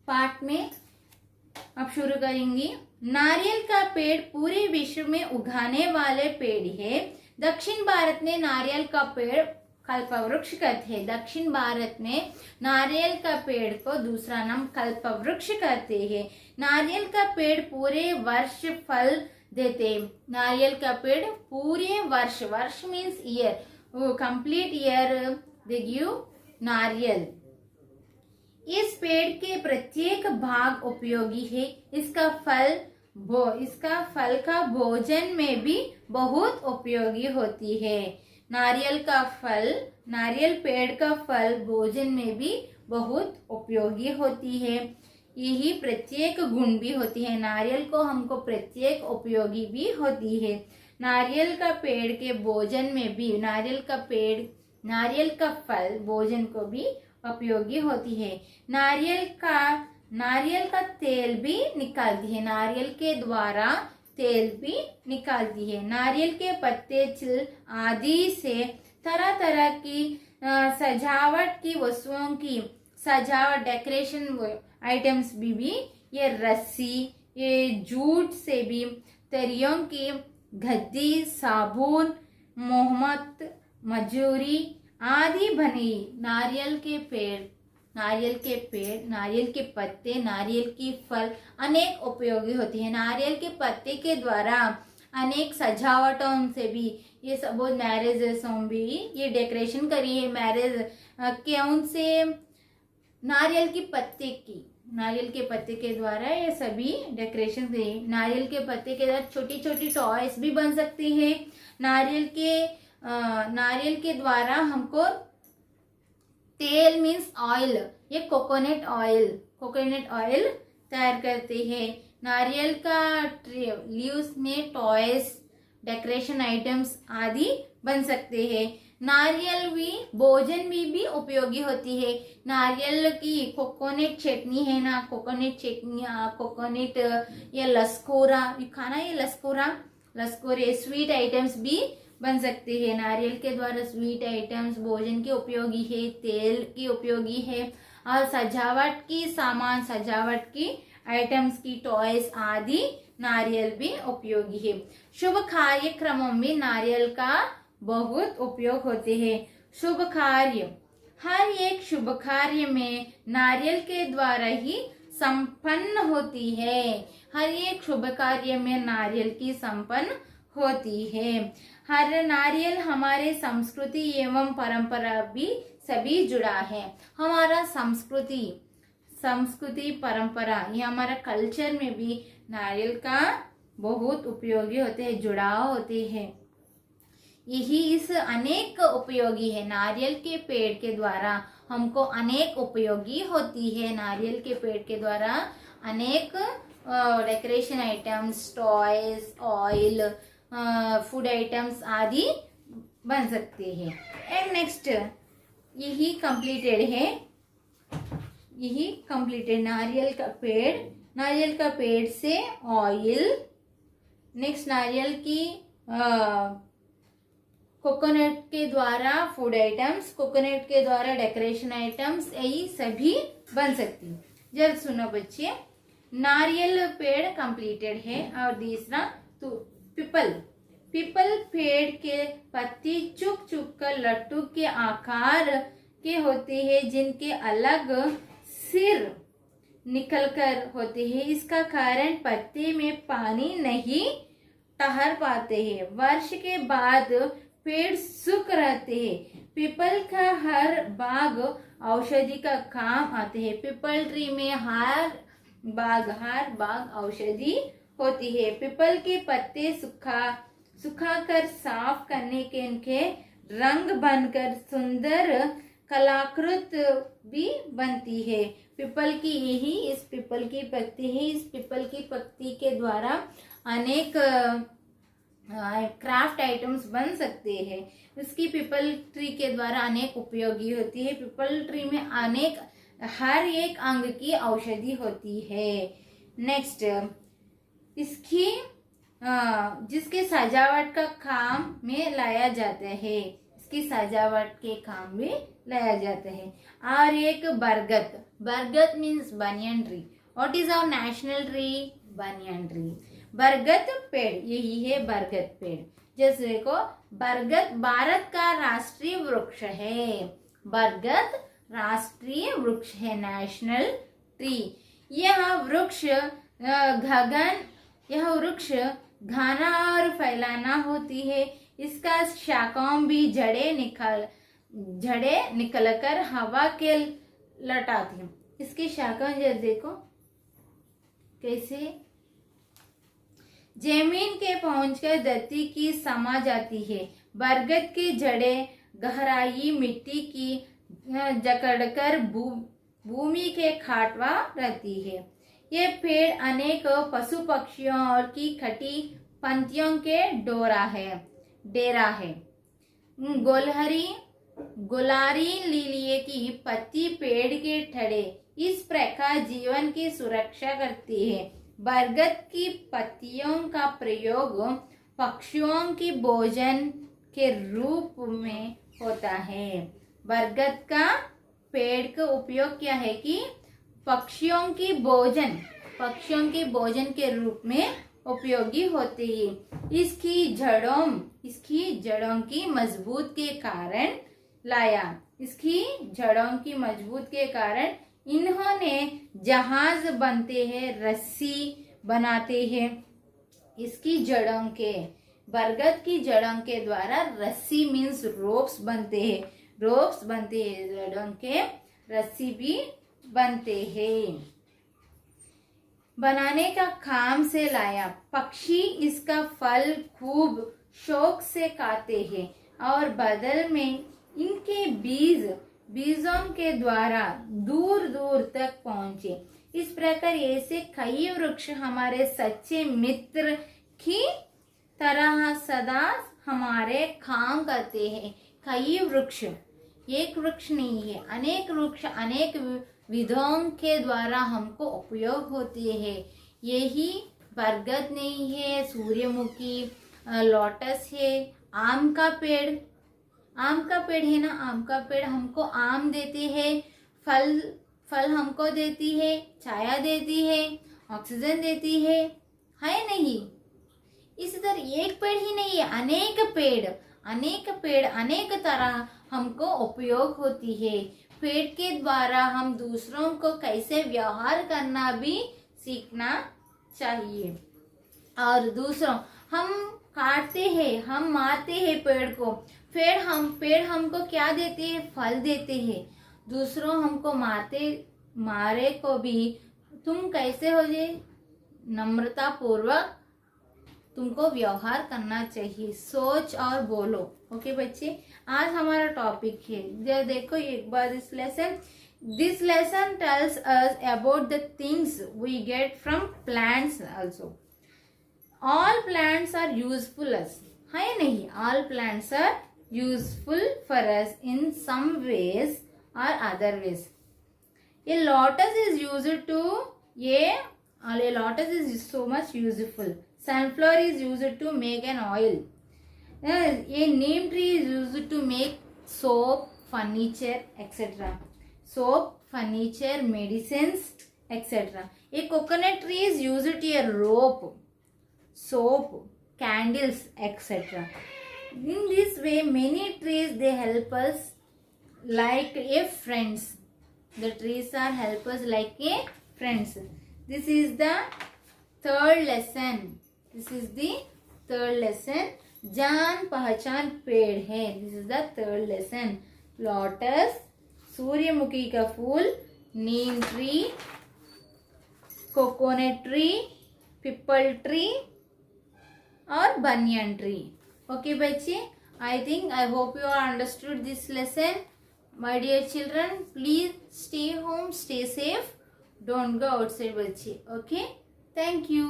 Part में अब शुरू करेंगे। नारियल का पेड़ पूरे विश्व में उगाने वाले पेड़ है। दक्षिण भारत में नारियल का पेड़ कल्पवृक्ष कहते हैं। दक्षिण भारत में नारियल का पेड़ को दूसरा नाम कल्पवृक्ष कहते हैं। नारियल का पेड़ पूरे वर्ष फल देते हैं। नारियल का पेड़ पूरे वर्ष, वर्ष means year, complete year they give नारियल। इस पेड़ के प्रत्येक भाग उपयोगी है। इसका फल का भोजन में भी बहुत उपयोगी होती है। नारियल पेड़ का फल भोजन में भी बहुत उपयोगी होती है। यही प्रत्येक गुण भी होती है। नारियल को हमको प्रत्येक उपयोगी भी होती है। नारियल का पेड़ के भोजन में भी नारियल का फल भोजन को भी उपयोगी होती है। नारियल का तेल भी निकालती है। नारियल के द्वारा तेल भी निकालती है। नारियल के पत्ते, छिल आदि से तरह तरह की सजावट की वस्तुओं की सजावट, डेकोरेशन आइटम्स भी ये रस्सी, ये जूट से भी तरियों की गद्दी, साबुन, मोहम्मद, मजूरी आदि बनी। नारियल के पत्ते, नारियल की फल अनेक उपयोगी होती है। नारियल के पत्ते के द्वारा अनेक सजावटों से भी ये सब बहुत मैरिजेस भी ये डेकोरेशन करी है। मैरिज के उनसे नारियल के पत्ते के द्वारा ये सभी डेकोरेशन थे। नारियल के पत्ते के द्वारा छोटी छोटी टॉयज भी बन सकती है। नारियल के द्वारा हमको तेल मीन्स ऑयल, ये कोकोनट ऑयल तैयार करते हैं। नारियल का लीव्स में टॉयज, डेकोरेशन आइटम्स आदि बन सकते हैं। नारियल भी भोजन में भी उपयोगी होती है। नारियल की कोकोनट चटनी है ना, कोकोनट ये लस्कोरा, खाना ये लस्कोरे स्वीट आइटम्स भी बन सकते हैं। नारियल के द्वारा स्वीट आइटम्स भोजन के उपयोगी है, तेल की उपयोगी है, और सजावट की आइटम्स की टॉयज आदि नारियल भी उपयोगी है। शुभ कार्यक्रमों में नारियल का बहुत उपयोग होते हैं। शुभ कार्य, हर एक शुभ कार्य में नारियल के द्वारा ही संपन्न होती है। हर एक शुभ कार्य में नारियल की संपन्न होती है। हर नारियल हमारे संस्कृति एवं परंपरा भी सभी जुड़ा है। हमारा संस्कृति परंपरा, ये हमारा कल्चर में भी नारियल का बहुत उपयोगी होते हैं, जुड़ाव होते हैं। यही इस अनेक उपयोगी है। नारियल के पेड़ के द्वारा हमको अनेक उपयोगी होती है। नारियल के पेड़ के द्वारा अनेक decoration items, toys, oil, food items आदि बन सकते हैं। एंड नेक्स्ट यही कंप्लीटेड नारियल का पेड़ से ऑयल। नेक्स्ट नारियल की कोकोनट के द्वारा फूड आइटम्स, कोकोनट के द्वारा डेकोरेशन आइटम्स, यही सभी बन सकती है। जल्द सुनो बच्चे, नारियल पेड़ कंप्लीटेड है। और तीसरा पीपल पेड़ के पत्ते चुक कर लट्टू के आकार के होते हैं, जिनके अलग सिर निकलकर होते हैं। इसका कारण पत्ते में पानी नहीं ठहर पाते हैं। वर्ष के बाद पेड़ सूख रहते हैं। पीपल का हर बाग औषधि का काम आते हैं। पीपल ट्री में हर बाग औषधि होती है। पीपल के पत्ते सुखाकर साफ करने के इनके रंग बनकर सुंदर कलाकृत भी बनती है। पीपल की पत्ती के द्वारा अनेक क्राफ्ट आइटम्स बन सकते हैं। इसकी पीपल ट्री के द्वारा अनेक उपयोगी होती है। पीपल ट्री में हर एक अंग की औषधि होती है। नेक्स्ट जिसके सजावट का काम में लाया जाता है। इसकी सजावट के काम भी लाया जाता है। और एक बरगद, बरगद means banyan tree. What is our national tree? Banyan tree. बरगद पेड़, यही है बरगद पेड़। जैसे देखो, बरगद भारत का राष्ट्रीय वृक्ष है। बरगद राष्ट्रीय वृक्ष है, नेशनल ट्री। यह वृक्ष घना और फैलाना होती है। इसका शाखाओं भी जड़े निकलकर हवा के लटाती है। इसकी शाखाएं जैसे देखो कैसे जमीन के पहुंचकर धरती की समा जाती है। बरगद की जड़ें गहराई मिट्टी की जकड़कर भूमि के खाटवा रहती है। ये पेड़ अनेक पशु पक्षियों और की खटी पंक्तियों के डेरा है। गुलारी लिलिये की पत्ती पेड़ के ठड़े इस प्रकार जीवन की सुरक्षा करती है। बरगद की पत्तियों का प्रयोग पक्षियों की भोजन के रूप में होता है। बरगद का पेड़ का उपयोग क्या है कि पक्षियों की भोजन के रूप में उपयोगी होते हैं। इसकी जड़ों की मजबूत के कारण इन्होंने जहाज बनते हैं, रस्सी बनाते हैं। इसकी जड़ों के, बरगद की जड़ों के द्वारा रस्सी मीन्स रोप्स बनते हैं। जड़ों के रस्सी भी बनते हैं। बनाने का काम से लाया। पक्षी इसका फल खूब शौक से खाते हैं और बदल में इनके बीजों के द्वारा दूर दूर तक पहुंचे। इस प्रकार ऐसे कई वृक्ष हमारे सच्चे मित्र की तरह सदा हमारे काम करते हैं। कई वृक्ष, एक वृक्ष नहीं है, अनेक वृक्ष अनेक विधों के द्वारा हमको उपयोग होते हैं। यही बरगद नहीं है, सूर्यमुखी, लोटस है, आम का पेड़ है ना। आम का पेड़ हमको आम देते हैं, फल हमको देती है, छाया देती है, ऑक्सीजन देती है नहीं? इसी तरह एक पेड़ ही नहीं है, अनेक पेड़ अनेक तरह हमको उपयोग होती है। पेड़ के द्वारा हम दूसरों को कैसे व्यवहार करना भी सीखना चाहिए। और दूसरों, हम काटते हैं, हम मारते हैं पेड़ को। पेड़ हमको क्या देते हैं? फल देते हैं। दूसरों हमको मारे को भी तुम कैसे हो जाए? नम्रता पूर्वक तुमको व्यवहार करना चाहिए, सोच और बोलो। ओके बच्चे, आज हमारा टॉपिक है, जो देखो एक बार this lesson tells us about the things we get from plants also. All plants are useful us, है नहीं? All plants are useful for us in some ways और other ways. A lotus is used to a lotus is so much useful. Sunflower is used to make an oil. A neem tree is used to make soap, furniture, etc. Soap, furniture, medicines, etc. A coconut tree is used to a rope, soap, candles, etc. In this way, many trees they help us like a friends. The trees are help us like a friends. This is the third lesson. जान पहचान पेड़ है. This is the third lesson. Lotus, सूर्यमुखी का फूल, neem tree, coconut tree, peepal tree और banyan tree. Okay बच्चे, I hope you all understood this lesson. My dear children, please stay home, stay safe. Don't go outside बच्चे. Okay? Thank you.